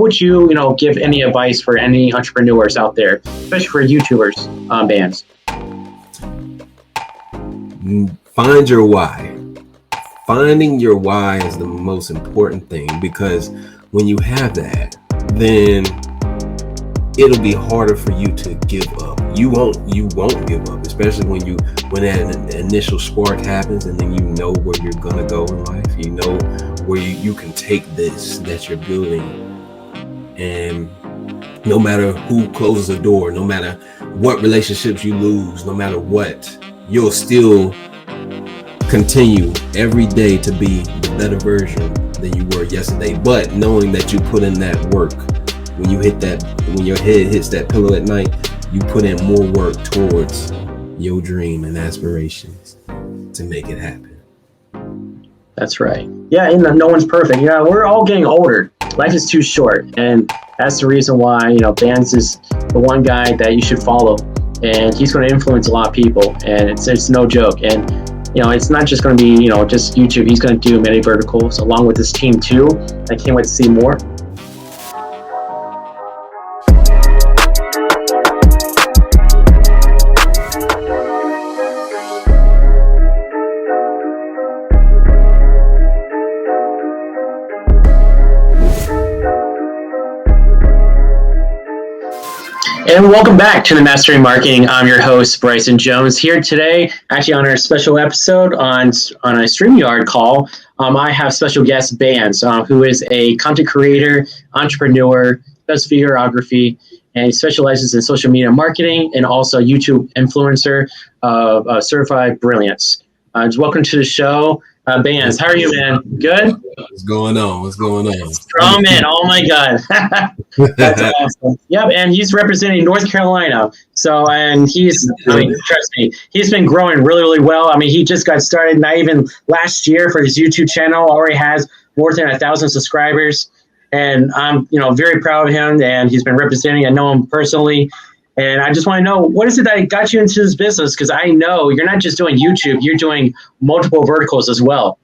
would you, give any advice for any entrepreneurs out there, especially for YouTubers, bands? Find your why. Finding your why is the most important thing, because when you have that, then it'll be harder for you to give up. You won't give up, especially when that initial spark happens, and then you know where you're gonna go in life. You know where you can take this that you're building, and no matter who closes the door, no matter what relationships you lose, no matter what, you'll still continue every day to be the better version than you were yesterday. But knowing that you put in that work, when your head hits that pillow at night, you put in more work towards your dream and aspirations to make it happen. That's right. Yeah, and no one's perfect. We're all getting older. Life is too short, and that's the reason why Bandz is the one guy that you should follow, and he's going to influence a lot of people, and it's no joke. And it's not just going to be just YouTube. He's going to do many verticals along with his team too. I can't wait to see more. And welcome back to the Mastering Marketing. I'm your host, Bryson Jones, here today, actually on our special episode on a StreamYard call. I have special guest Bandz, who is a content creator, entrepreneur, does videography, and he specializes in social media marketing and also YouTube influencer of Certified Brilliance. Welcome to the show. Bandz, how are you, man? Good? What's going on? Strong man. Oh, my God. That's awesome. Yep, and he's representing North Carolina. So, and trust me, he's been growing really, really well. He just got started not even last year for his YouTube channel, already has more than 1,000 subscribers. And I'm, very proud of him, and he's been representing. I know him personally. And I just want to know, what is it that got you into this business? Because I know you're not just doing YouTube, you're doing multiple verticals as well.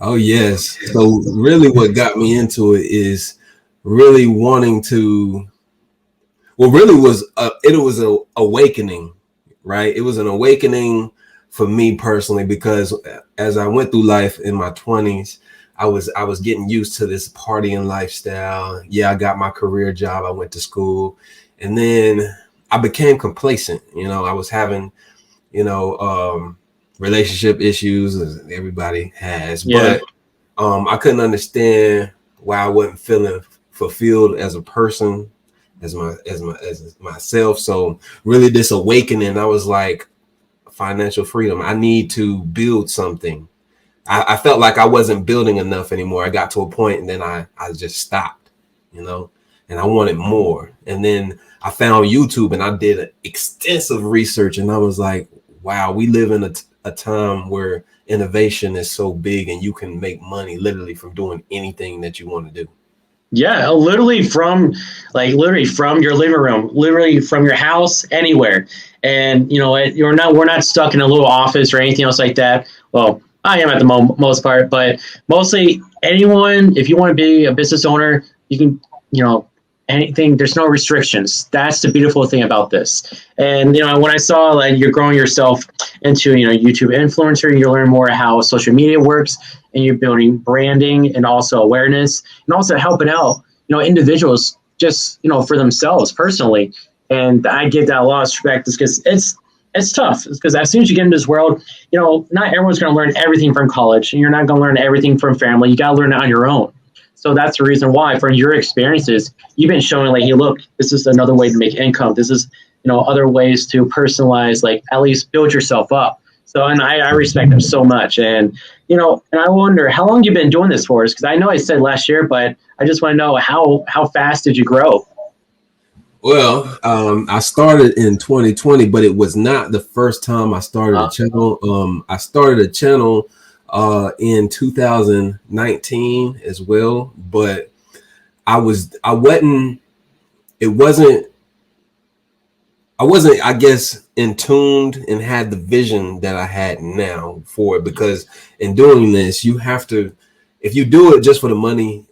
Oh, yes. So really what got me into it is really wanting to, it was an awakening, right? It was an awakening for me personally, because as I went through life in my 20s, I was getting used to this partying lifestyle. Yeah, I got my career job. I went to school. And then I became complacent. I was having, relationship issues, as everybody has. Yeah. But I couldn't understand why I wasn't feeling fulfilled as a person, as myself. So really this awakening, I was like, financial freedom. I need to build something. I felt like I wasn't building enough anymore. I got to a point and then I just stopped, and I wanted more. And then I found YouTube and I did extensive research, and I was like, wow, we live in a time where innovation is so big and you can make money literally from doing anything that you want to do. Yeah, literally from your living room, literally from your house, anywhere. And we're not stuck in a little office or anything else like that. Well, I am at the most part, but mostly anyone, if you want to be a business owner, you can, anything, there's no restrictions. That's the beautiful thing about this. And, when I saw like you're growing yourself into, YouTube influencer, you learn more how social media works, and you're building branding and also awareness, and also helping out, individuals just, for themselves personally. And I give that a lot of respect, because it's tough. It's because as soon as you get into this world, not everyone's going to learn everything from college, and you're not going to learn everything from family. You got to learn it on your own. So that's the reason why, from your experiences, you've been showing like, hey, look, this is another way to make income. This is, other ways to personalize, like at least build yourself up. So, and I respect them so much. And, and I wonder how long you've been doing this for us, because I know I said last year, but I just want to know how fast did you grow? Well, I started in 2020, but it was not the first time I started a channel. I started a channel in 2019 as well, but I wasn't, I guess, in tuned and had the vision that I had now for it, because in doing this, you have to, if you do it just for the money,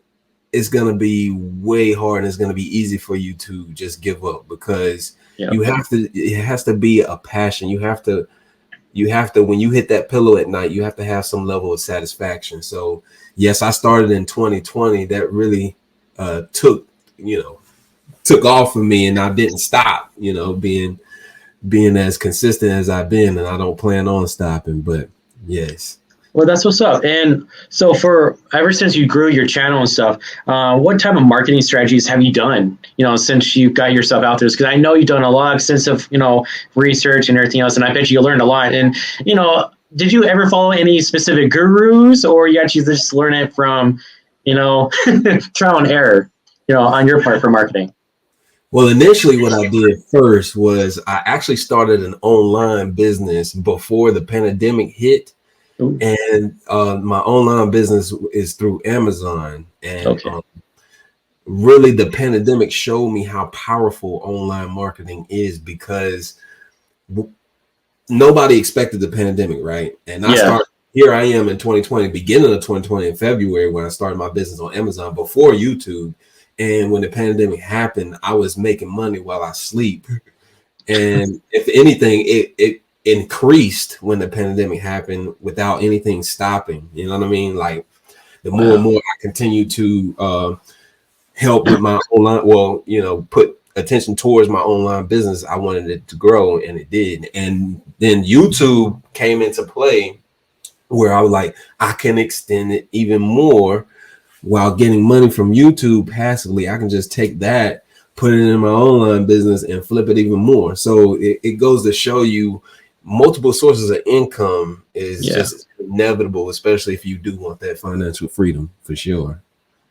it's going to be way hard, and it's going to be easy for you to just give up, because you have to, it has to be a passion. You have to, when you hit that pillow at night, you have to have some level of satisfaction. So yes, I started in 2020. That really took off for me, and I didn't stop, being as consistent as I've been, and I don't plan on stopping. But yes. Well, that's what's up. And so for ever since you grew your channel and stuff, what type of marketing strategies have you done, since you got yourself out there? Because I know you've done a lot of extensive, research and everything else, and I bet you learned a lot. And, did you ever follow any specific gurus, or you actually just learn it from, trial and error, on your part for marketing? Well, initially what I did first was I actually started an online business before the pandemic hit. Ooh. And my online business is through Amazon. And really the pandemic showed me how powerful online marketing is, because nobody expected the pandemic, right? And here I am in 2020, beginning of 2020 in February, when I started my business on Amazon before YouTube. And when the pandemic happened, I was making money while I sleep. And if anything, it increased when the pandemic happened without anything stopping. You know what I mean? Like, the more and more I continue to help with my online, put attention towards my online business, I wanted it to grow, and it did. And then YouTube came into play, where I was like, I can extend it even more while getting money from YouTube passively. I can just take that, put it in my online business, and flip it even more. So it goes to show you, multiple sources of income is just inevitable, especially if you do want that financial freedom, for sure.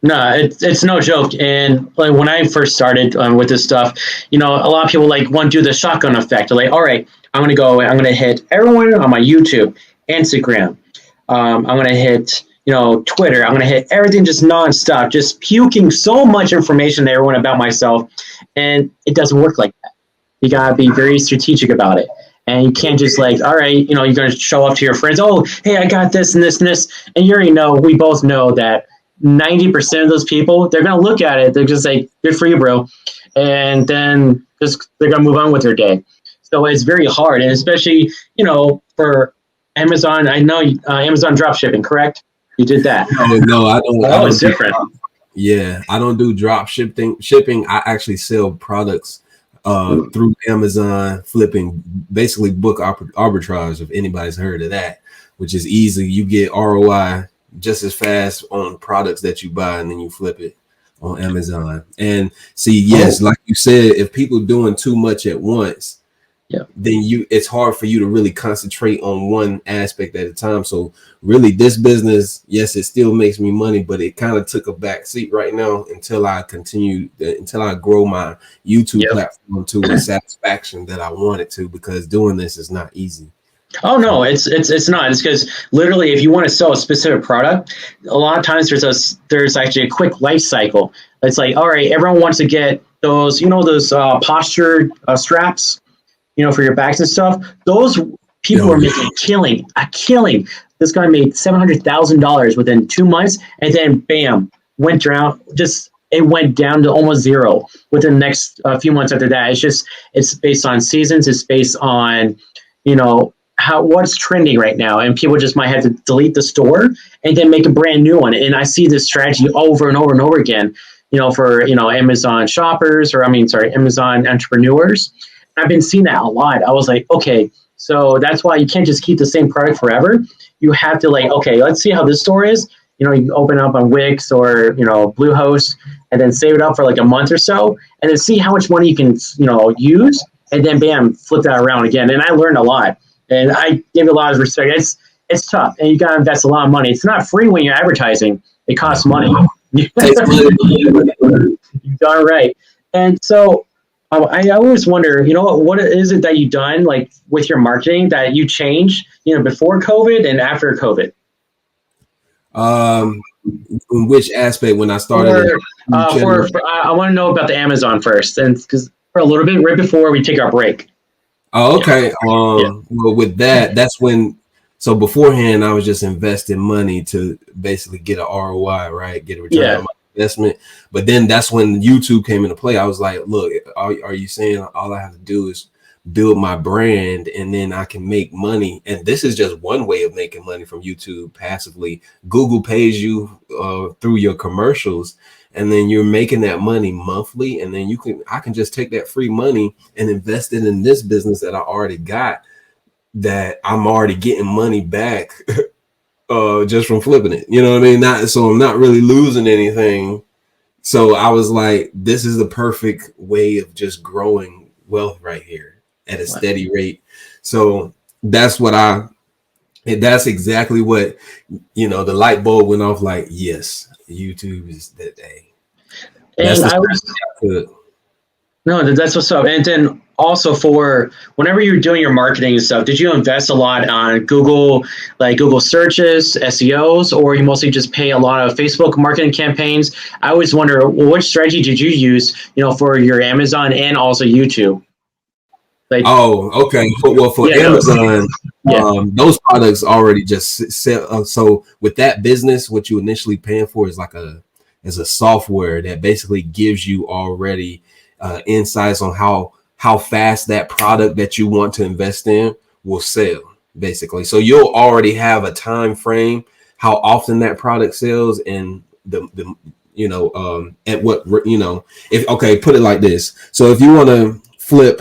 No, it's no joke. And like, when I first started with this stuff, a lot of people want to do the shotgun effect. They're like, all right, I'm going to hit everyone on my YouTube, Instagram. I'm going to hit, Twitter. I'm going to hit everything just nonstop, just puking so much information to everyone about myself. And it doesn't work like that. You got to be very strategic about it. And you can't just all right, you're going to show up to your friends. Oh, hey, I got this and this and this. And you already know, we both know that 90% of those people, they're going to look at it. They're just like, good for you, bro. And then they're going to move on with their day. So it's very hard. And especially, for Amazon, I know Amazon drop shipping, correct? You did that. No, I don't. Oh, it's different. I don't do drop shipping. I actually sell products through Amazon, flipping, basically book arbitrage, if anybody's heard of that, which is easy. You get ROI just as fast on products that you buy, and then you flip it on Amazon. And see, yes, like you said, if people doing too much at once, then it's hard for you to really concentrate on one aspect at a time. So really, this business, yes, it still makes me money, but it kind of took a back seat right now until I grow my YouTube platform to a satisfaction that I want it to, because doing this is not easy. Oh no, it's not. It's because literally, if you want to sell a specific product, a lot of times there's actually a quick life cycle. It's like, all right, everyone wants to get those, those posture straps, for your bags and stuff. Those people are making a killing. This guy made $700,000 within 2 months, and then bam, went down. It went down to almost zero within the next few months after that. It's based on seasons. It's based on, what's trending right now, and people just might have to delete the store and then make a brand new one. And I see this strategy over and over and over again, for Amazon shoppers, Amazon entrepreneurs. I've been seeing that a lot. I was like, okay, so that's why you can't just keep the same product forever. You have to okay, let's see how this store is. You can open up on Wix or Bluehost, and then save it up for a month or so, and then see how much money you can use, and then bam, flip that around again. And I learned a lot. And I give it a lot of respect. It's tough, and you got to invest a lot of money. It's not free when you're advertising. It costs money. You're darn right. And so I always wonder, what is it that you've done with your marketing that you changed, before COVID and after COVID? In which aspect? When I started? I want to know about the Amazon first, and because for a little bit right before we take our break. Oh, okay. Well, with that's when. So beforehand, I was just investing money to basically get an ROI, right? Get a return on my investment. But then that's when YouTube came into play. I was like, look, are you saying all I have to do is build my brand and then I can make money? And this is just one way of making money from YouTube passively. Google pays you through your commercials, and then you're making that money monthly, and then I can just take that free money and invest it in this business that I already got, that I'm already getting money back just from flipping it. You know what I mean? So I'm not really losing anything. So I was like, this is the perfect way of just growing wealth right here at a steady rate. So that's exactly what, the light bulb went off, like, yes, YouTube is that day. And that's what's up. And then also, for whenever you're doing your marketing and stuff, did you invest a lot on Google, like Google searches, SEOs, or you mostly just pay a lot of Facebook marketing campaigns? I always wonder, well, which strategy did you use, for your Amazon and also YouTube? Like, oh, okay. Well, for Amazon, those products already just sell. So with that business, what you initially paying for is is a software that basically gives you already insights on how fast that product that you want to invest in will sell, basically. So you'll already have a time frame, how often that product sells, and at what, put it like this. So if you want to flip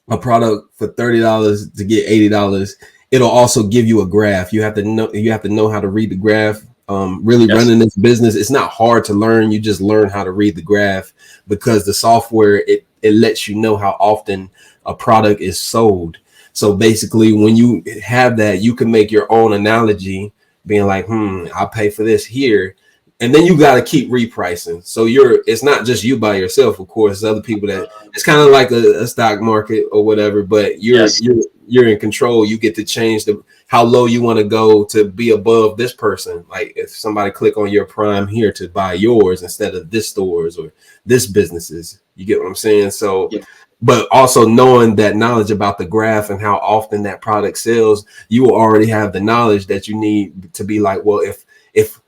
a product for $30 to get $80, it'll also give you a graph. You have to know how to read the graph. Running this business, it's not hard to learn. You just learn how to read the graph, because the software, it lets you know how often a product is sold. So basically, when you have that, you can make your own analogy, being like, I'll pay for this here. And then you got to keep repricing. So it's not just you by yourself, of course. Other people that it's kind of like a stock market or whatever, but you're in control. You get to change how low you want to go to be above this person. Like if somebody click on your Prime here to buy yours instead of this stores or this businesses, you get what I'm saying? So, but also knowing that knowledge about the graph and how often that product sells, you will already have the knowledge that you need to be like, well,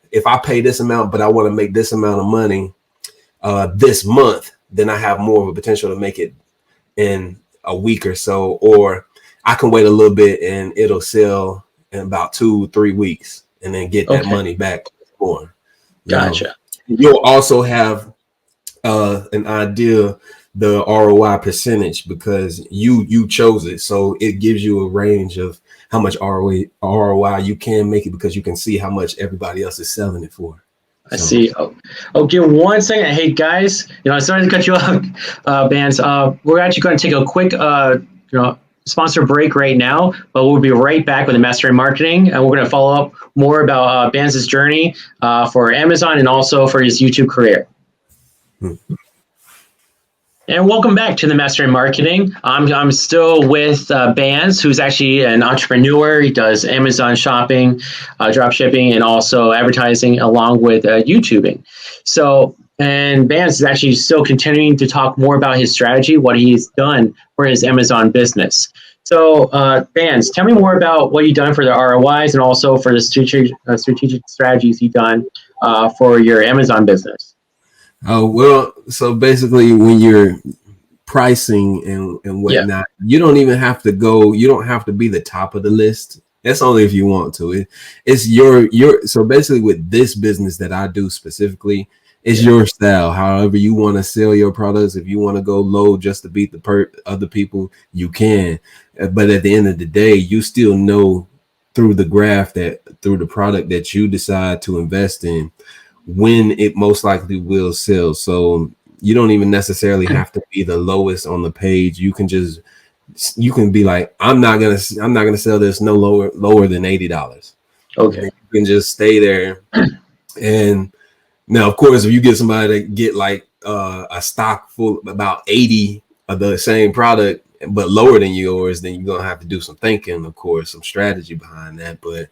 if I pay this amount, but I want to make this amount of money this month, then I have more of a potential to make it in a week or so, or I can wait a little bit and it'll sell in about 2-3 weeks and then get that money back more. Gotcha. You'll also have an idea, the ROI percentage, because you chose it. So it gives you a range of how much ROI you can make it, because you can see how much everybody else is selling it for. I see. Okay, one second. Hey guys, I'm sorry to cut you off, Bandz. We're actually going to take a quick, sponsor break right now, but we'll be right back with the Mastering Marketing, and we're going to follow up more about Bandz's journey for Amazon and also for his YouTube career. And welcome back to the Mastering Marketing. I'm still with Bandz, who's actually an entrepreneur. He does Amazon shopping, drop shipping, and also advertising, along with YouTubing. So, and Bandz is actually still continuing to talk more about his strategy, what he's done for his Amazon business. So, Bandz, tell me more about what you've done for the ROIs and also for the strategic strategies you've done for your Amazon business. Oh, well, so basically when you're pricing and whatnot, you don't even have to you don't have to be the top of the list. That's only if you want to. It's your so basically with this business that I do specifically, it's your style. However you want to sell your products. If you want to go low just to beat the other people, you can. But at the end of the day, you still know through the graph through the product that you decide to invest in, when it most likely will sell. So you don't even necessarily have to be the lowest on the page. You can be like, I'm not gonna sell this no lower than $80. Okay, you can just stay there. And now, of course, if you get somebody to get like a stock full about 80 of the same product but lower than yours, then you're gonna have to do some thinking, of course, some strategy behind that. But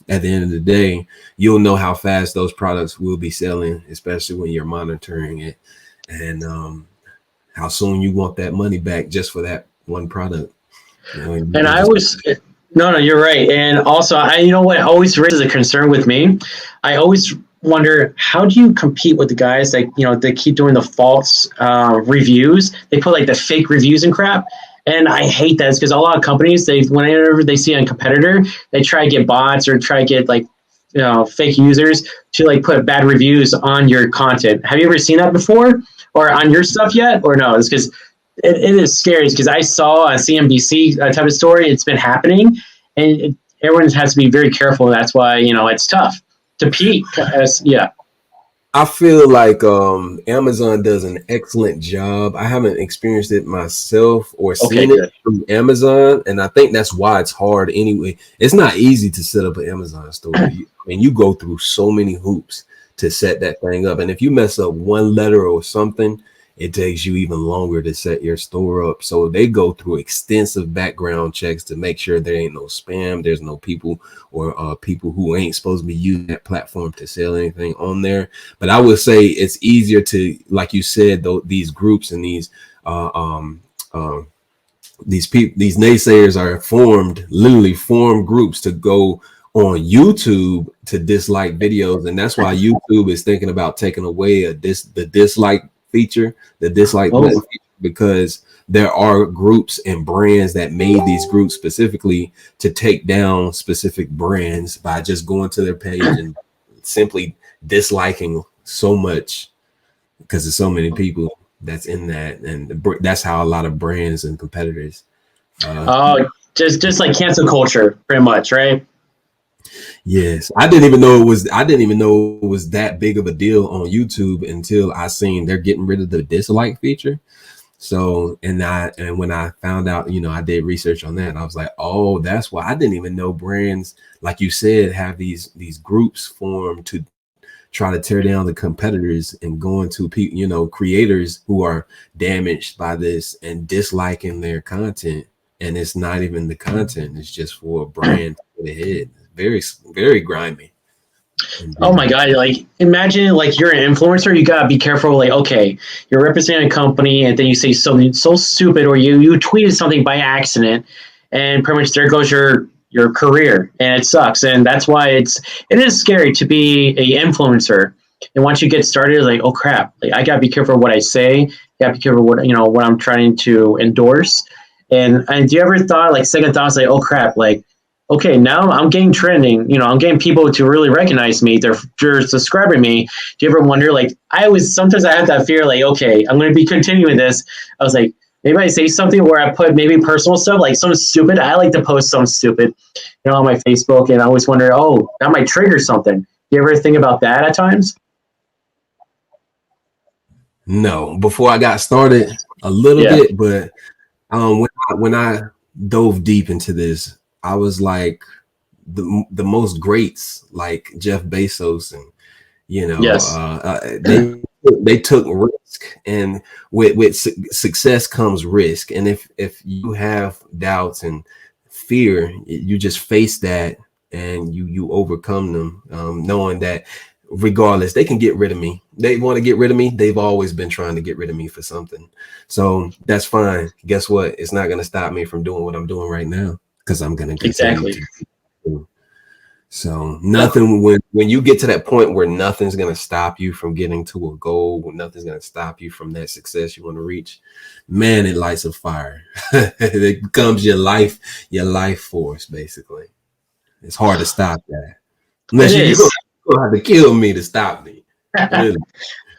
at the end of the day, you'll know how fast those products will be selling, especially when you're monitoring it, and how soon you want that money back just for that one product. And I always, no, you're right. And also, what always raises a concern with me. I always wonder, how do you compete with the guys that, you know, they keep doing the false reviews? They put like the fake reviews and crap. And I hate that because a lot of companies, they whenever they see a competitor, they try to get bots or try to get like, you know, fake users to like put bad reviews on your content. Have you ever seen that before or on your stuff yet? Or no? It's because it is scary because I saw a CNBC type of story. It's been happening, and everyone has to be very careful. That's why, you know, it's tough to peak. Yeah. I feel like Amazon does an excellent job. I haven't experienced it myself or Okay, seen it good. from Amazon, and I think that's why it's hard anyway. It's not easy to set up an Amazon store. I mean, you go through so many hoops to set that thing up, and if you mess up one letter or something, it takes you even longer to set your store up. So they go through extensive background checks to make sure there ain't no spam, there's no people or people who ain't supposed to be using that platform to sell anything on there. But I would say it's easier to, like you said, though, these groups and these people, these naysayers are literally formed groups to go on YouTube to dislike videos, and that's why YouTube is thinking about taking away the dislike feature, the dislike button feature, because there are groups and brands that made these groups specifically to take down specific brands by just going to their page and simply disliking so much because there's so many people that's in that, and that's how a lot of brands and competitors. Just like cancel culture, pretty much, right? Yes, I didn't even know it was. I didn't even know it was that big of a deal on YouTube until I seen they're getting rid of the dislike feature. So, and when I found out, you know, I did research on that, and I was like, oh, that's why. I didn't even know brands, like you said, have these groups formed to try to tear down the competitors and going to people, you know, creators who are damaged by this and disliking their content. And it's not even the content; it's just for a brand to get ahead. Very, very grimy. Oh my God. Like, imagine like you're an influencer, you gotta be careful. Like, okay, you're representing a company and then you say something so stupid, or you tweeted something by accident, and pretty much there goes your career, and it sucks. And that's why it is scary to be a influencer. And once you get started, like, oh crap, like I gotta be careful what I say, gotta be careful what, you know, what I'm trying to endorse. And do you ever thought, like, second thoughts, like, oh crap, like, okay, now I'm getting trending. You know, I'm getting people to really recognize me. They're subscribing me. Do you ever wonder, like, sometimes I have that fear, like, okay, I'm going to be continuing this. I was like, maybe I say something where I put maybe personal stuff, like something stupid. I like to post something stupid, you know, on my Facebook, and I always wonder, oh, that might trigger something. Do you ever think about that at times? No, before I got started a little Yeah. bit, but when I dove deep into this, I was like the most greats, like Jeff Bezos, and you know, Yes. they took risk, and with success comes risk. And if you have doubts and fear, you just face that and you overcome them, knowing that regardless, they can get rid of me. They want to get rid of me. They've always been trying to get rid of me for something. So that's fine. Guess what? It's not going to stop me from doing what I'm doing right now, because I'm going to continue Exactly. to do. So nothing, when you get to that point where nothing's going to stop you from getting to a goal, when nothing's going to stop you from that success you want to reach, man, it lights a fire. It becomes your life force, basically. It's hard to stop that. Unless It you're is. gonna have to kill me to stop me. Really.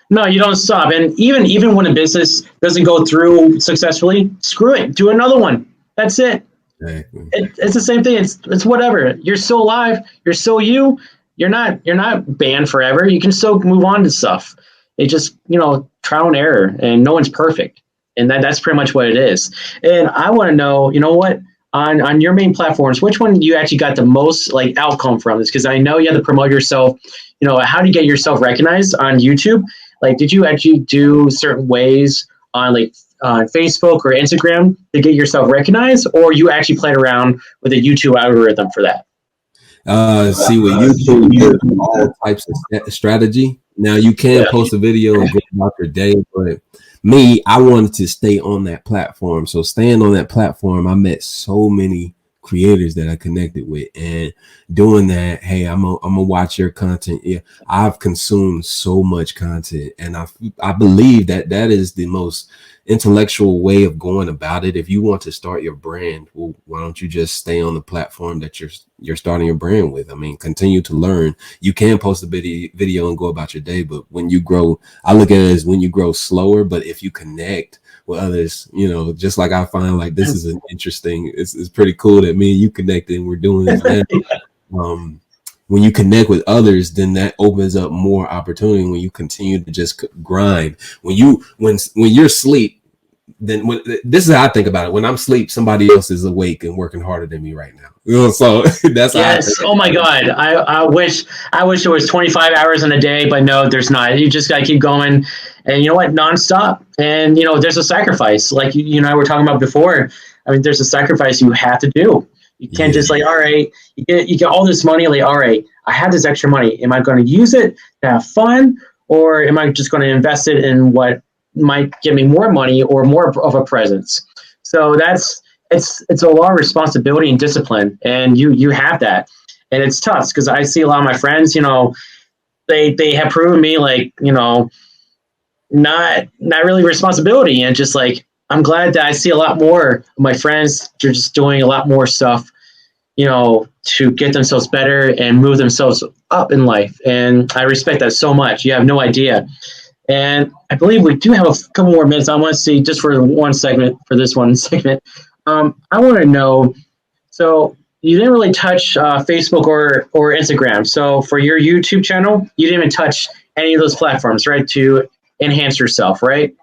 No, you don't stop. And even when a business doesn't go through successfully, screw it. Do another one. That's it. Exactly. It's the same thing. It's whatever. You're still alive. You're still you. You're not banned forever. You can still move on to stuff. It just, you know, trial and error, and no one's perfect. And that's pretty much what it is. And I want to know, you know what, on your main platforms, which one you actually got the most like outcome from this? Because I know you have to promote yourself. You know, how do you get yourself recognized on YouTube? Like, did you actually do certain ways on like on Facebook or Instagram to get yourself recognized, or you actually played around with a YouTube algorithm for that? See, with YouTube, you have all types of strategy. Now you can post a video and go about your day, but me, I wanted to stay on that platform. So staying on that platform, I met so many creators that I connected with, and doing that. Hey, I'm gonna watch your content. Yeah, I've consumed so much content, and I believe that that is the most intellectual way of going about it. If you want to start your brand, well, why don't you just stay on the platform that you're starting your brand with? I mean, continue to learn. You can post a video and go about your day, but when you grow, I look at it as when you grow slower. But if you connect with others, you know, just like I find like this is an interesting, it's pretty cool that me and you connected and we're doing this now. When you connect with others, then that opens up more opportunity. When you continue to just grind, when you're asleep, then this is how I think about it. When I'm asleep, somebody else is awake and working harder than me right now. You know, so that's how I Yes. think. Oh my God. I wish there was 25 hours in a day, but no, there's not. You just gotta keep going, and you know what, nonstop. And you know, there's a sacrifice, like you and I were talking about before. I mean, there's a sacrifice you have to do. You can't Yeah, just like, all right, you get all this money, like, all right, I have this extra money. Am I going to use it to have fun, or am I just going to invest it in what might give me more money or more of a presence? So it's a lot of responsibility and discipline, and you have that, and it's tough because I see a lot of my friends, you know, they have proven me like, you know, not really responsibility, and just like I'm glad that I see a lot more of my friends. They're just doing a lot more stuff, you know, to get themselves better and move themselves up in life, and I respect that so much. You have no idea. And I believe we do have a couple more minutes. I want to see just for one segment, for this one segment. I want to know. So you didn't really touch Facebook or Instagram. So for your YouTube channel, you didn't even touch any of those platforms, right? To enhance yourself, right?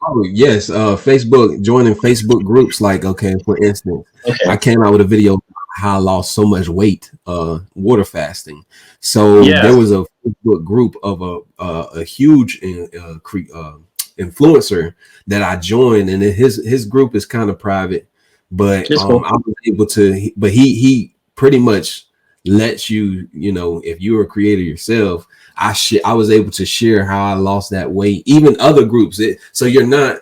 oh, yes. Facebook, joining Facebook groups. Like, okay, for instance, I Okay. came out with a video how I lost so much weight, water fasting. So Yeah. there was a Facebook group of a huge influencer that I joined, and his group is kind of private, but Just cool. I was able to. But he pretty much lets you, you know, if you're a creator yourself. I was able to share how I lost that weight, even other groups. So you're not,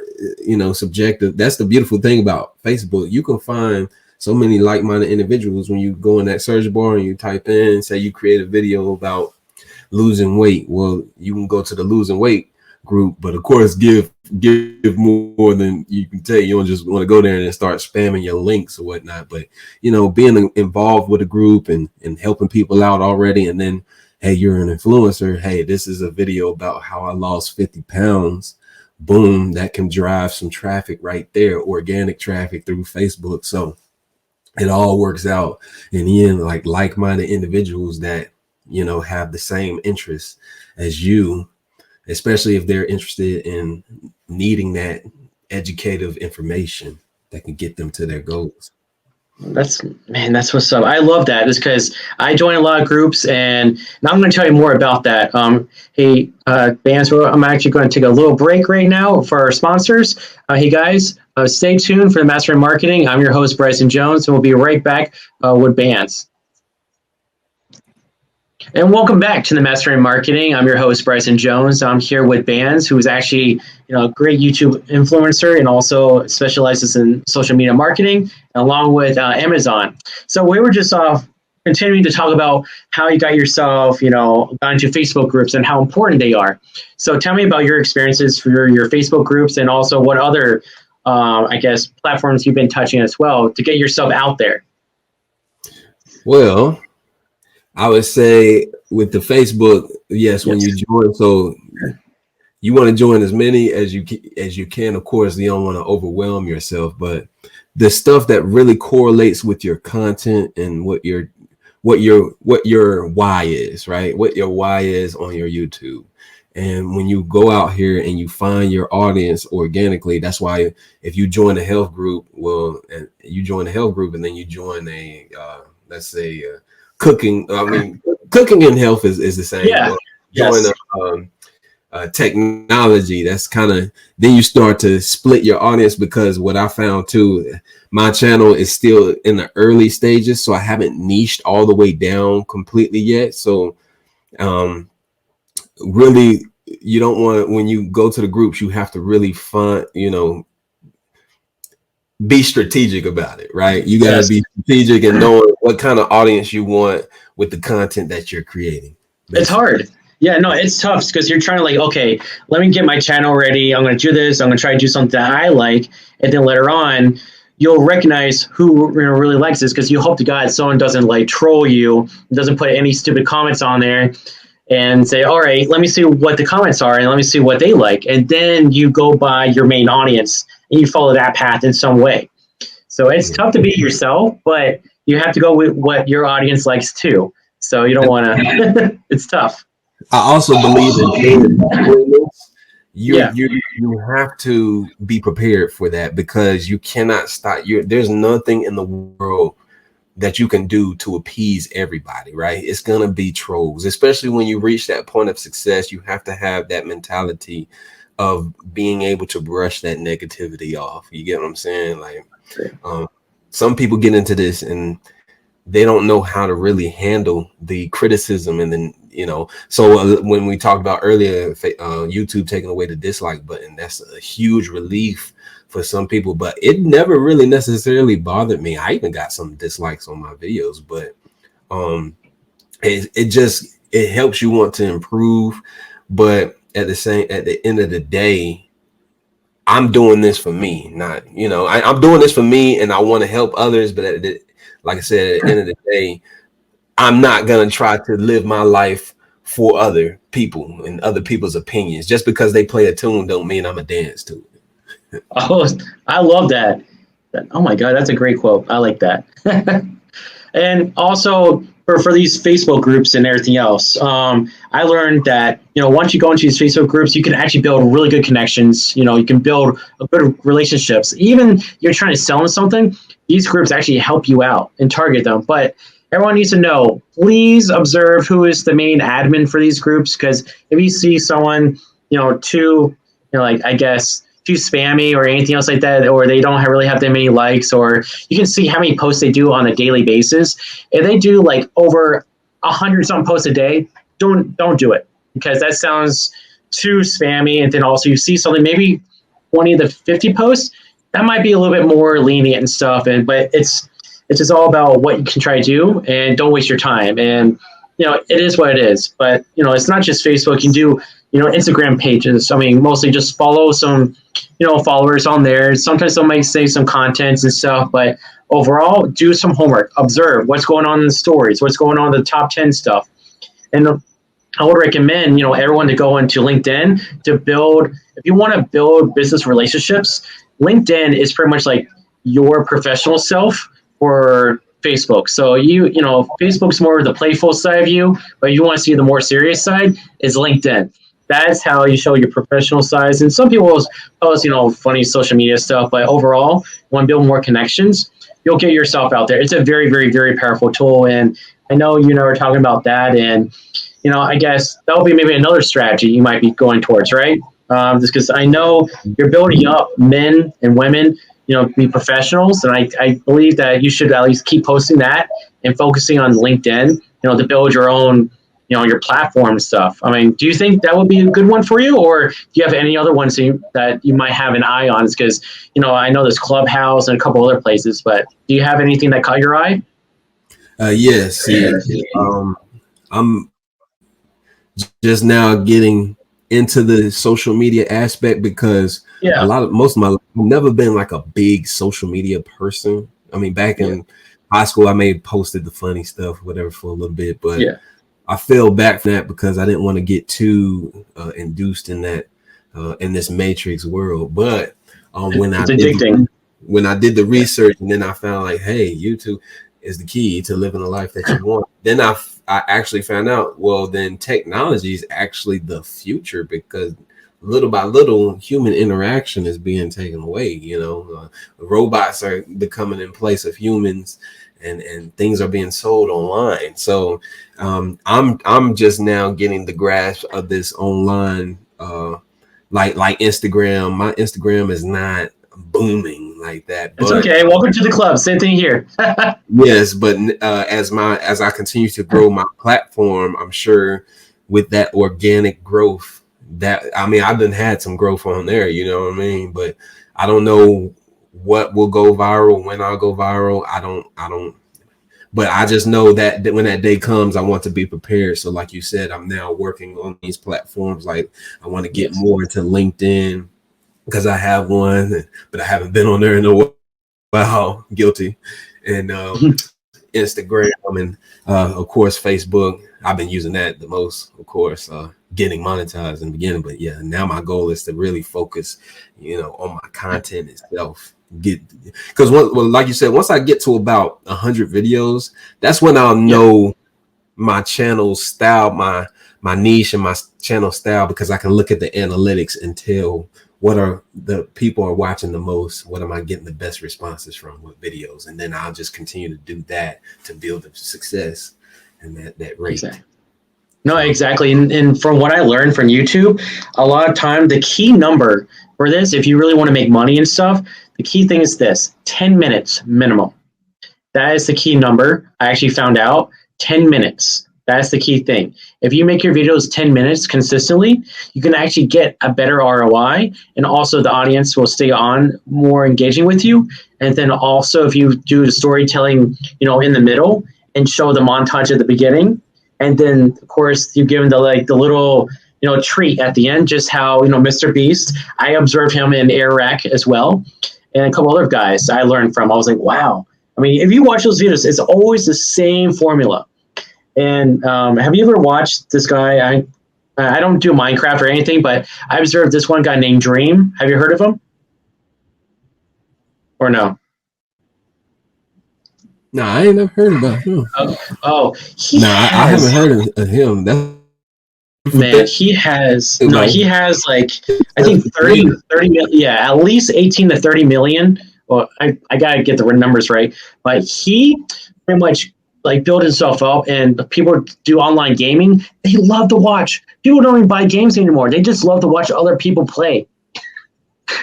you know, subjective. That's the beautiful thing about Facebook. You can find so many like-minded individuals when you go in that search bar and you type in, say you create a video about losing weight. Well, you can go to the losing weight group, but of course give more than you can take. You don't just want to go there and then start spamming your links or whatnot. But you know, being involved with a group and helping people out already, and then hey, you're an influencer. Hey, this is a video about how I lost 50 pounds. Boom, that can drive some traffic right there, organic traffic through Facebook. So it all works out in the end, like-minded individuals that, you know, have the same interests as you, especially if they're interested in needing that educative information that can get them to their goals. That's man, that's what's up. I love that. Just because I join a lot of groups, and now I'm going to tell you more about that. Hey, bands, I'm actually going to take a little break right now for our sponsors. Hey guys, stay tuned for the Master in Marketing. I'm your host Bryson Jones, and we'll be right back with bands. And welcome back to the Master in Marketing. I'm your host Bryson Jones. I'm here with Bands, who is actually, you know, a great YouTube influencer and also specializes in social media marketing, along with Amazon. So we were just continuing to talk about how you got yourself, you know, got into Facebook groups and how important they are. So tell me about your experiences for your Facebook groups, and also what other, I guess, platforms you've been touching as well to get yourself out there. Well, I would say with the Facebook, yes, when you Yes. join, so you want to join as many as you can. Of course, you don't want to overwhelm yourself, but the stuff that really correlates with your content and what your why is, right? What your why is on your YouTube. And when you go out here and you find your audience organically, that's why if you join a health group, well, and you join a health group and then you join a let's say cooking. I mean, cooking and health is the same. Yeah. Well, join Yes. technology. That's kind of, then you start to split your audience, because what I found too, my channel is still in the early stages, so I haven't niched all the way down completely yet. So really, you don't want, when you go to the groups, you have to really find, you know, be strategic about it, right? You got to Yes. be strategic and knowing what kind of audience you want with the content that you're creating. It's Basically. hard. Yeah, no, it's tough because you're trying to like, okay, let me get my channel ready. I'm going to do this. I'm going to try to do something that I like, and then later on, you'll recognize who really likes this because you hope to God someone doesn't like troll you, doesn't put any stupid comments on there, and say, all right, let me see what the comments are and let me see what they like, and then you go by your main audience and you follow that path in some way. So it's Yeah. tough to be yourself, but you have to go with what your audience likes too. So you don't want to. It's tough. I also believe in this. Yeah, You have to be prepared for that because you cannot stop. There's nothing in the world that you can do to appease everybody, right? It's gonna be trolls, especially when you reach that point of success. You have to have that mentality of being able to brush that negativity off. You get what I'm saying? Like, some people get into this and they don't know how to really handle the criticism. And then, so when we talked about earlier, YouTube taking away the dislike button, that's a huge relief for some people, but it never really necessarily bothered me. I even got some dislikes on my videos, but it helps you want to improve. But at the end of the day, I'm doing this for me, not, I'm doing this for me and I want to help others. But like I said, at the end of the day, I'm not going to try to live my life for other people and other people's opinions. Just because they play a tune don't mean I'm a dance to it. Oh, I love that. Oh my God, that's a great quote. I like that. And also for these Facebook groups and everything else, I learned that, once you go into these Facebook groups, you can actually build really good connections. You can build good relationships. Even you're trying to sell them something, these groups actually help you out and target them. But everyone needs to know, please observe who is the main admin for these groups, because if you see someone, too, like, I guess, too spammy or anything else like that, or they don't really have that many likes, or you can see how many posts they do on a daily basis. If they do like over 100 something posts a day, don't do it, because that sounds too spammy. And then also you see something, maybe 20 to 50 posts, that might be a little bit more lenient and stuff. But it's just all about what you can try to do, and don't waste your time. And it is what it is. But it's not just Facebook. You can do Instagram pages. I mean, mostly just follow some followers on there. Sometimes they might say some contents and stuff, but overall, do some homework. Observe what's going on in the stories, what's going on in the top 10 stuff. And I would recommend everyone to go into LinkedIn to build. If you want to build business relationships, LinkedIn is pretty much like your professional self for Facebook. So Facebook's more of the playful side of you, but you want to see the more serious side is LinkedIn. That's how you show your professional sides. And some people post, funny social media stuff, but overall, you want to build more connections, you'll get yourself out there. It's a very, very, very powerful tool. And I know we're talking about that. And, I guess that'll be maybe another strategy you might be going towards, right? Just because I know you're building up men and women, be professionals. And I believe that you should at least keep posting that and focusing on LinkedIn, to build your own, your platform and stuff. I mean, do you think that would be a good one for you, or do you have any other ones that you might have an eye on? Because, I know there's Clubhouse and a couple other places, but do you have anything that caught your eye? Yes. I'm just now getting into the social media aspect because most of my life, I've never been like a big social media person. I mean, back in high school, I may have posted the funny stuff, whatever, for a little bit, but I fell back from that because I didn't want to get too induced in that in this matrix world. But when I did the research, and then I found like, hey, YouTube is the key to living a life that you want. Then I actually found out, well, then technology is actually the future, because little by little human interaction is being taken away. Robots are becoming in place of humans, and things are being sold online. So I'm just now getting the grasp of this online, like Instagram. My Instagram is not booming like that. It's okay. Welcome to the club. Same thing here. Yes, but as I continue to grow my platform, I'm sure with that organic growth, that I've been had some growth on there, you know what I mean? But I don't know what will go viral, when I'll go viral. I don't. But I just know that when that day comes, I want to be prepared. So like you said, I'm now working on these platforms. Like I want to get more into LinkedIn because I have one, but I haven't been on there in a while. Guilty. And Instagram and of course Facebook. I've been using that the most, of course, getting monetized in the beginning. But yeah, now my goal is to really focus, on my content itself. Because like you said, once I get to about 100 videos, that's when I'll know my channel style, my niche and my channel style, because I can look at the analytics and tell what are the people are watching the most, what am I getting the best responses from, what videos, and then I'll just continue to do that to build the success and that rate. Exactly. No, exactly. And from what I learned from YouTube, a lot of time the key number for this, if you really want to make money and stuff, the key thing is this: 10 minutes minimum. That is the key number. I actually found out 10 minutes. That's the key thing. If you make your videos 10 minutes consistently, you can actually get a better ROI, and also the audience will stay on more engaging with you. And then also if you do the storytelling, in the middle and show the montage at the beginning, and then of course you give them the little treat at the end, just how Mr. Beast, I observed him in Iraq as well, and a couple other guys I learned from. I was like, wow. I mean, if you watch those videos, it's always the same formula. And have you ever watched this guy? I don't do Minecraft or anything, but I observed this one guy named Dream. Have you heard of him? Or no? No, I ain't never heard about him. I haven't heard of him. He has like, I think 30 million, at least 18 to 30 million. Well, I gotta get the numbers right, but he pretty much like build himself up, and people do online gaming. They love to watch. People don't even buy games anymore. They just love to watch other people play.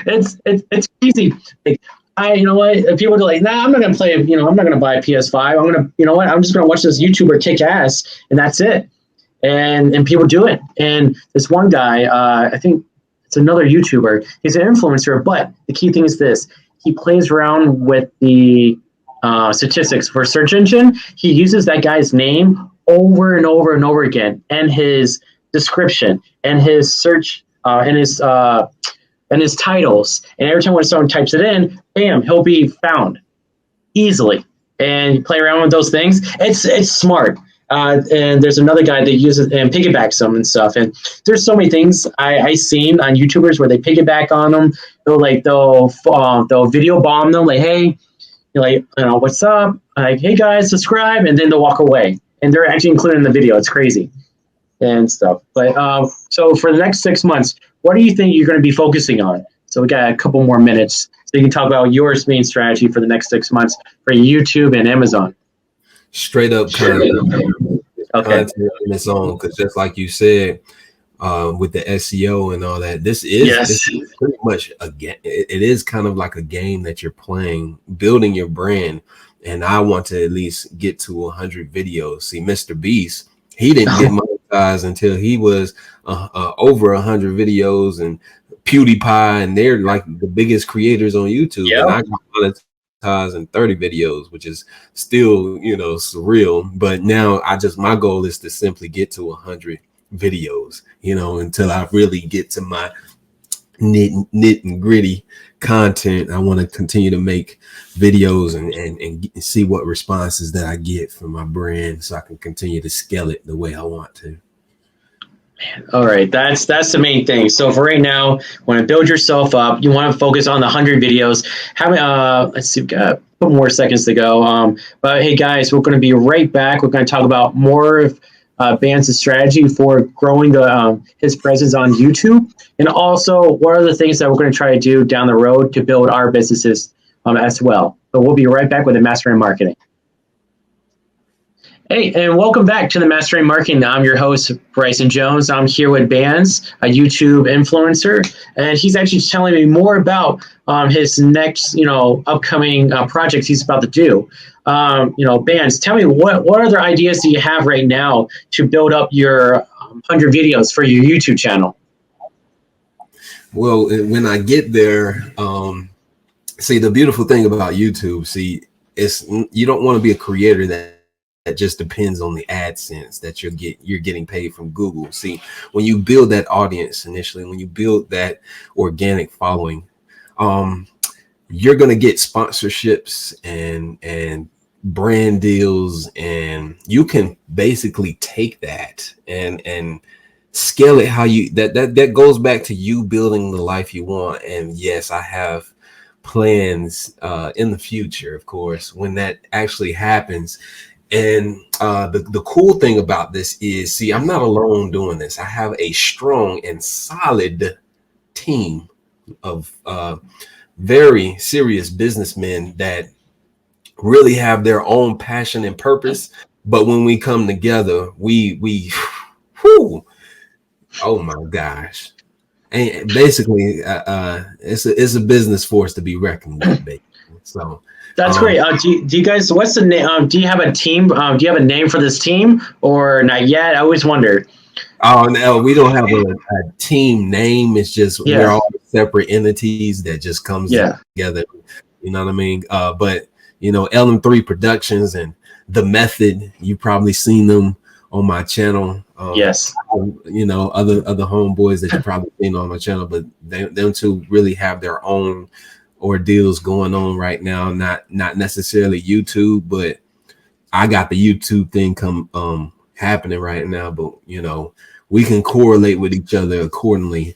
It's crazy. Like, if people are like, nah, I'm not gonna play. I'm not gonna buy a PS5. I'm gonna, I'm just gonna watch this YouTuber kick ass, and that's it. And people do it. And this one guy, I think it's another YouTuber. He's an influencer, but the key thing is this: he plays around with the statistics for search engine. He uses that guy's name over and over and over again, and his description, and his search, and his titles. And every time when someone types it in, bam, he'll be found easily. And you play around with those things. It's smart. And there's another guy that uses and piggybacks them and stuff. And there's so many things I seen on YouTubers where they piggyback on them. They'll video bomb them, like, hey, what's up? Like, hey guys, subscribe, and then they'll walk away. And they're actually included in the video. It's crazy and stuff. But so for the next 6 months, what do you think you're going to be focusing on? So we got a couple more minutes, so you can talk about your main strategy for the next 6 months for YouTube and Amazon. Straight up content in its own, because just like you said, with the SEO and all that, this is pretty much a game. It is kind of like a game that you're playing, building your brand. And I want to at least get to 100 videos. See, Mr. Beast, he didn't get monetized until he was over 100 videos, and PewDiePie, and they're like the biggest creators on YouTube. And I got monetized in 30 videos, which is still, surreal. But now my goal is to simply get to 100 videos, until I really get to my knit and gritty content. I want to continue to make videos and see what responses that I get from my brand, so I can continue to scale it the way I want to. All right, that's the main thing. So for right now, want to build yourself up. You want to focus on the 100 videos. Let's see, we've got a couple more seconds to go. But hey guys, we're going to be right back. We're going to talk about more of Bandz's strategy for growing his presence on YouTube, and also what are the things that we're going to try to do down the road to build our businesses as well. But we'll be right back with the Mastering Marketing. Hey, and welcome back to the Mastering Marketing. I'm your host, Bryson Jones. I'm here with Bandz, a YouTube influencer, and he's actually telling me more about his next, upcoming projects he's about to do. Bandz, tell me what other ideas do you have right now to build up your 100 videos for your YouTube channel? Well, when I get there, See, the beautiful thing about YouTube, see, it's you don't want to be a creator that just depends on the AdSense that you're getting paid from Google. See, when you build that audience initially, when you build that organic following, you're gonna get sponsorships and brand deals, and you can basically take that and scale it how you that goes back to you building the life you want. And yes, I have plans in the future, of course, when that actually happens. And the cool thing about this is, see, I'm not alone doing this. I have a strong and solid team of very serious businessmen that really have their own passion and purpose. But when we come together, we whew, oh my gosh. And basically, it's a business force to be reckoned with, basically. So That's great. Do you guys? What's the name? Do you have a team? Do you have a name for this team, or not yet? I always wonder. Oh no, we don't have a team name. It's just we're all separate entities that just comes together. You know what I mean? But you know, LM3 Productions and The Method. You've probably seen them on my channel. Yes. You know, other homeboys that you've probably seen on my channel, but them two really have their own ordeals going on right now. Not necessarily YouTube, but I got the YouTube thing happening right now. But you know, we can correlate with each other accordingly,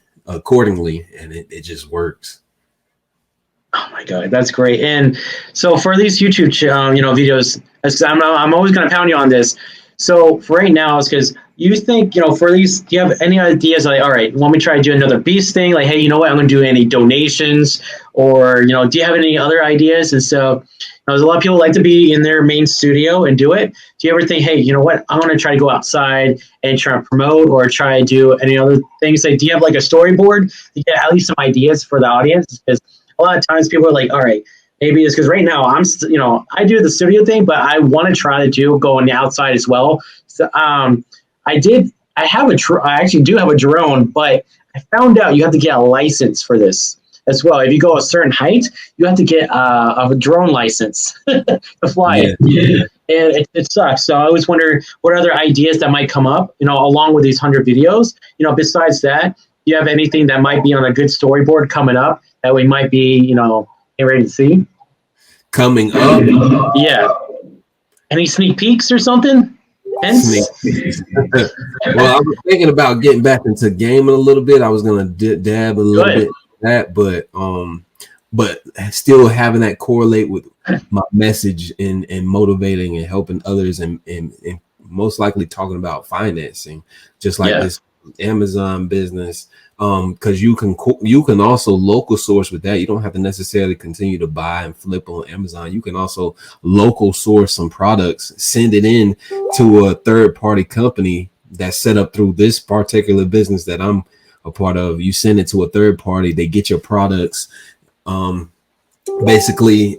and it just works. Oh my God, that's great. And so for these YouTube, videos, I'm always going to pound you on this. So for right now, it's because you think, for these, do you have any ideas like, all right, want me to try to do another Beast thing? Like, hey, you know what? I'm going to do any donations, or, do you have any other ideas? And so there's a lot of people like to be in their main studio and do it. Do you ever think, hey, you know what? I want to try to go outside and try to promote or try to do any other things? Like, do you have like a storyboard to get at least some ideas for the audience? Because a lot of times people are like, all right, maybe it's because right now I do the studio thing, but I want to try to go on the outside as well. So I actually do have a drone, but I found out you have to get a license for this as well. If you go a certain height, you have to get a drone license to fly it. Yeah. And it sucks. So I always wonder what other ideas that might come up, along with these 100 videos. Besides that, do you have anything that might be on a good storyboard coming up that we might be, getting ready to see? Coming up? Yeah. Any sneak peeks or something? Sneak peeks. Well, I was thinking about getting back into gaming a little bit. I was gonna dab a little bit that, but still having that correlate with my message and motivating and helping others and most likely talking about financing, just like this Amazon business. Because you can also local source with that. You don't have to necessarily continue to buy and flip on Amazon. You can also local source some products, send it in to a third party company that's set up through this particular business that I'm a part of. You send it to a third party, they get your products basically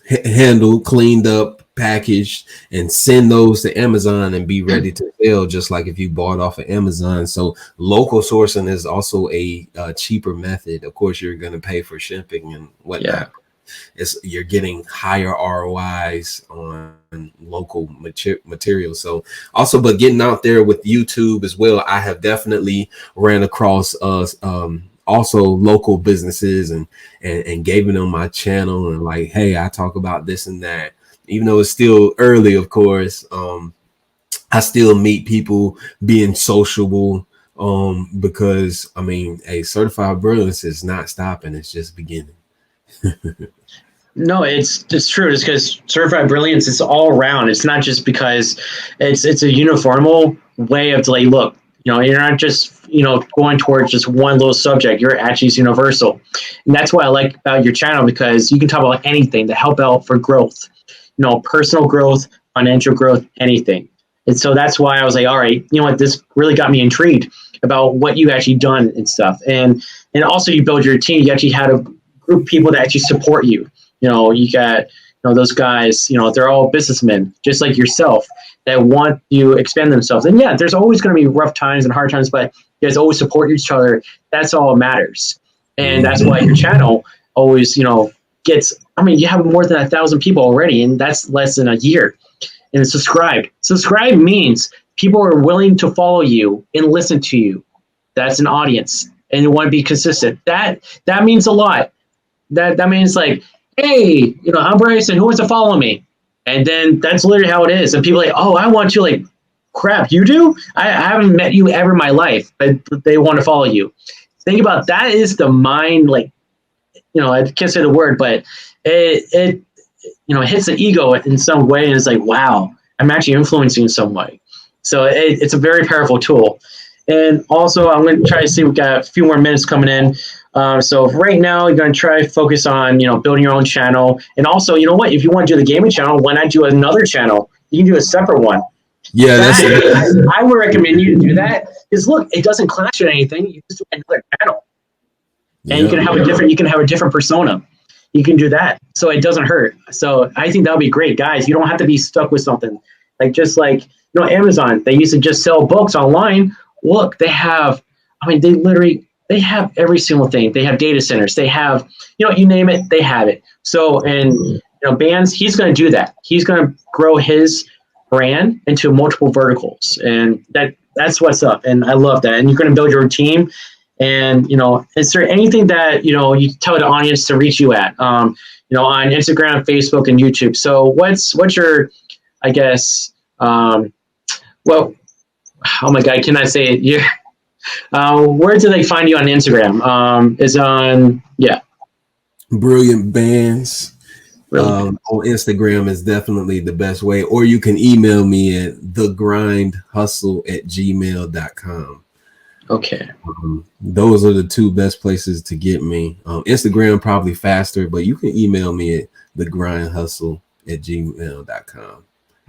handled, cleaned up, packaged, and send those to Amazon and be ready to sell, just like if you bought off of Amazon. So local sourcing is also a cheaper method. Of course, you're going to pay for shipping and whatnot. You're getting higher ROIs on local material. So also, but getting out there with YouTube as well, I have definitely ran across also local businesses and gave them my channel and like, hey, I talk about this and that. Even though it's still early, of course, I still meet people being sociable, because I mean, certified brilliance is not stopping; it's just beginning. No, it's true. It's because certified brilliance is all around. It's not just because it's a uniformal way of like, look, you're not just going towards just one little subject. You're actually universal, and that's what I like about your channel, because you can talk about anything to help out for growth. Personal growth, financial growth, anything. And so that's why I was like, all right, this really got me intrigued about what you actually done and stuff. And also you build your team. You actually had a group of people that actually support you. You got, those guys, they're all businessmen, just like yourself, that want to expand themselves. And yeah, there's always going to be rough times and hard times, but you guys always support each other. That's all that matters. And that's why your channel always, gets, I mean, you have more than 1,000 people already, and that's less than a year. And subscribed. Subscribe means people are willing to follow you and listen to you. That's an audience, and you want to be consistent. That means a lot. That means like, hey, I'm Bryson. Who wants to follow me? And then that's literally how it is. And people are like, oh, I want you. Like, crap, you do? I haven't met you ever in my life, but they want to follow you. Think about that. Is the mind, like, I can't say the word, but it hits the ego in some way, and it's like, wow, I'm actually influencing in some way. So it's a very powerful tool. And also, I'm going to try to see, we've got a few more minutes coming in. So right now, you're going to try to focus on, building your own channel. And also, you know what? If you want to do the gaming channel, why not do another channel? You can do a separate one. Yeah, I would recommend you to do that. Because look, it doesn't clash with anything. You just do another channel, and you can have a different persona. You can do that, so it doesn't hurt. So I think that would be great, guys. You don't have to be stuck with something just like Amazon. They used to just sell books online. Look, they have. I mean, they have every single thing. They have data centers. They have, you name it, they have it. So, and Bandz, he's going to do that. He's going to grow his brand into multiple verticals, and that's what's up. And I love that. And you're going to build your team. And is there anything that you tell the audience to reach you at? On Instagram, Facebook, and YouTube. So what's your, I guess, well, oh my God, can I say it? Yeah. Where do they find you on Instagram? Is on BrilliantBandz. On Instagram is definitely the best way, or you can email me at thegrindhustle@gmail.com. Okay. Those are the two best places to get me. Instagram probably faster, but you can email me at thegrindhustle@gmail.com.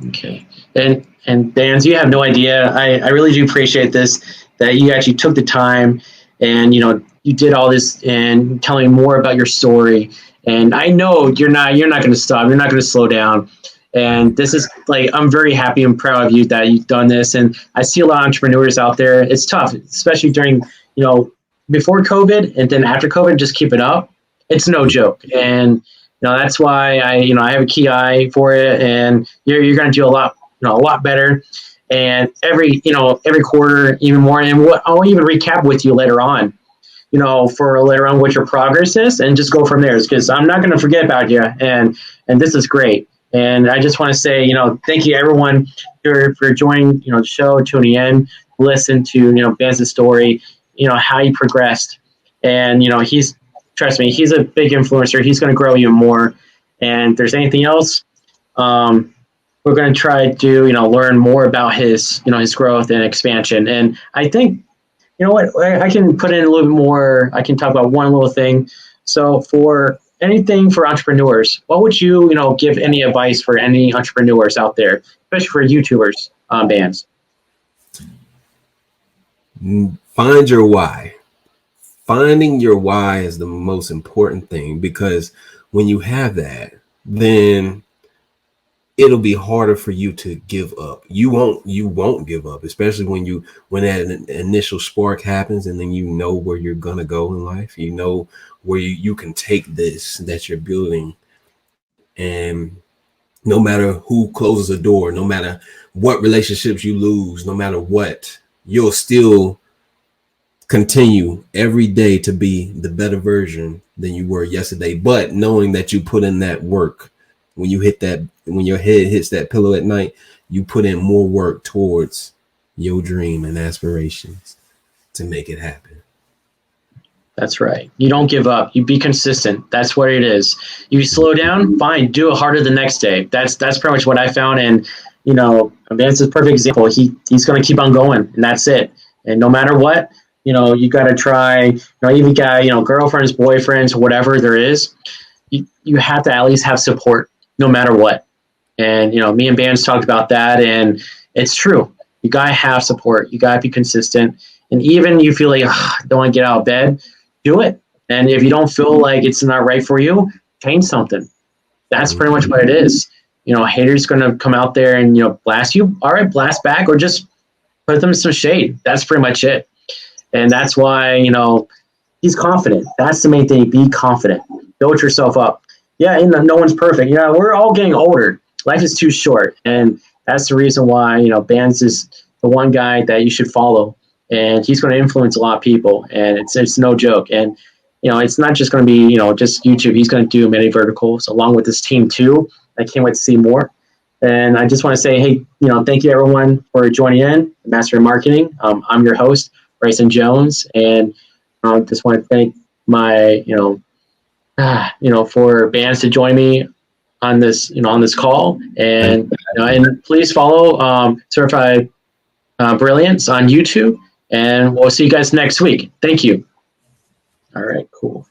Okay. And Bandz, you have no idea. I really do appreciate this, that you actually took the time and you did all this and telling more about your story. And I know you're not going to stop. You're not going to slow down. And this is I'm very happy and proud of you that you've done this. And I see a lot of entrepreneurs out there. It's tough, especially during, before COVID and then after COVID, just keep it up. It's no joke. And, that's why I have a key eye for it. And you're going to do a lot better. And every quarter, even more. And I'll even recap with you later on, for later on what your progress is, and just go from there, because I'm not going to forget about you. And this is great. And I just want to say, thank you everyone for joining, the show, tuning in, listen to, Bandz's story, how he progressed. And, trust me, he's a big influencer. He's going to grow even more. And if there's anything else, we're going to try to, learn more about his, his growth and expansion. And I think, I can put in a little bit more. I can talk about one little thing. So for anything for entrepreneurs, what would you, give any advice for any entrepreneurs out there, especially for YouTubers, Bandz? Find your why. Finding your why is the most important thing, because when you have that, then it'll be harder for you to give up. You won't give up, especially when that initial spark happens, and then where you're gonna go in life. Where you can take this that you're building, and no matter who closes a door, no matter what relationships you lose, no matter what, you'll still continue every day to be the better version than you were yesterday. But knowing that you put in that work, when your head hits that pillow at night, you put in more work towards your dream and aspirations to make it happen. That's right. You don't give up. You be consistent. That's what it is. You slow down, fine. Do it harder the next day. That's pretty much what I found. And, Bandz is a perfect example. He's going to keep on going, and that's it. And no matter what, you got to try, even got, girlfriends, boyfriends, whatever there is, you have to at least have support no matter what. And, me and Bandz talked about that, and it's true. You got to have support. You got to be consistent. And even you feel like, don't want to get out of bed, do it. And if you don't feel like it's not right for you, change something. That's pretty much what it is. Haters going to come out there and, blast you. All right, blast back, or just put them in some shade. That's pretty much it. And that's why, he's confident. That's the main thing. Be confident. Build yourself up. Yeah, and no one's perfect. You know, we're all getting older. Life is too short, and that's the reason why, you know, Bandz is the one guy that you should follow, and he's going to influence a lot of people, and it's no joke. And you know, it's not just going to be, you know, just YouTube. He's going to do many verticals along with his team too. I can't wait to see more. And I just want to say, hey, you know, thank you everyone for joining in Master of Marketing. I'm your host, Bryson Jones, and I just want to thank my, you know, for Bandz to join me on this, you know, on this call. And you know, and please follow Certified Brilliance on YouTube, and we'll see you guys next week. Thank you. All right, cool.